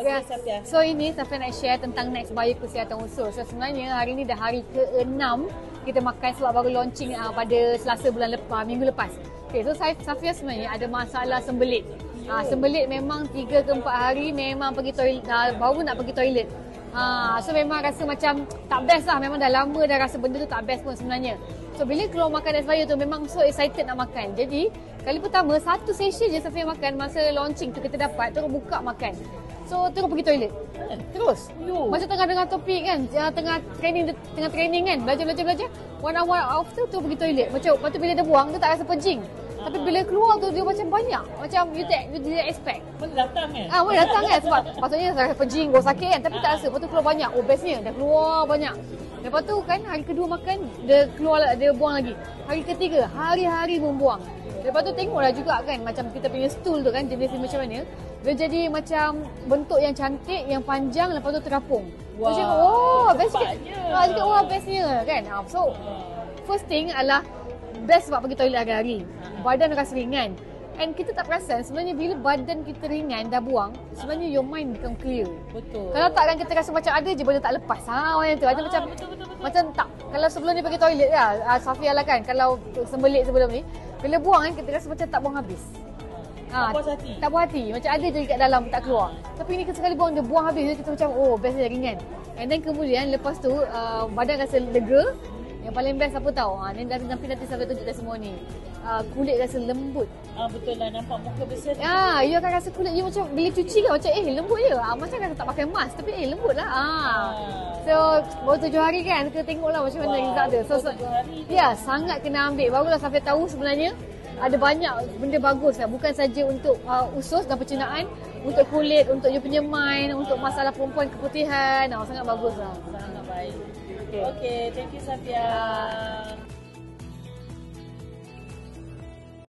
Okay, Safia. So ini Safia nak share tentang Next Bio Kesihatan Usus. So sebenarnya hari ni dah hari ke-6 kita makan sebab baru launching pada Selasa minggu lepas. Okay, so Safia sebenarnya ada masalah sembelit. Sembelit memang 3 ke 4 hari memang pergi toilet, baru nak pergi toilet. So memang rasa macam tak best lah. Memang dah lama dah rasa benda tu tak best pun sebenarnya. So bila keluar makan Next Bio tu memang so excited nak makan. Jadi kali pertama satu session je Safia makan masa launching tu kita dapat terus buka makan. So terus pergi toilet. Terus. Macam tengah dengar topik kan, tengah training kan, belajar. 1 hour after tu pergi toilet. Macam lepas tu bila dia buang dia tak rasa pening. Tapi bila keluar tu dia macam banyak. Macam you didn't expect. Boleh datang kan? Boleh datang kan sebab patutnya rasa pening, gua sakit kan, tapi tak rasa. Lepas tu keluar banyak. Oh bestnya dah keluar banyak. Lepas tu kan hari kedua makan dia keluar, dia buang lagi. Hari ketiga hari-hari membuang. Lepas tu tengoklah juga kan macam kita punya stool tu kan jenis macam mana. Dia jadi macam bentuk yang cantik, yang panjang, lepas tu terapung. Macam best cakap wah bestnya kan. So first thing adalah best sebab pergi toilet hari-hari. Badan rasa ringan. And kita tak perasan sebenarnya bila badan kita ringan dah buang, sebenarnya your mind become clear. Betul. Kalau tak kan kita rasa macam ada je benda tak lepas. Macam tu. Ada macam betul. Macam tak. Kalau sebelum ni pergi toilet lah, Safia lah kan, kalau sembelit sebelum ni, bila buang kan kita rasa macam tak buang habis. Tak puas hati. Tak puas hati. Macam ada je kat dalam tak keluar. Tapi ni sekali buang dia buang habis, kita macam best dia ringan. And then kemudian lepas tu badan rasa lega. Yang paling best apa tahu? Nanti Safia tunjukkan semua ni. Kulit rasa lembut. Betul lah, nampak muka besar. You akan rasa kulit you macam bila cuci kan macam lembut je. Macam rasa tak pakai mask tapi lembut lah. So baru 7 hari kan kita tengoklah macam mana result dia. So sangat kena ambil. Barulah Safia tahu sebenarnya ada banyak benda bagus lah. Bukan saja untuk usus dan pencernaan, untuk kulit, untuk you punya mind, untuk masalah perempuan keputihan. Sangat bagus lah. Sangat baik. Okay, thank you Safia.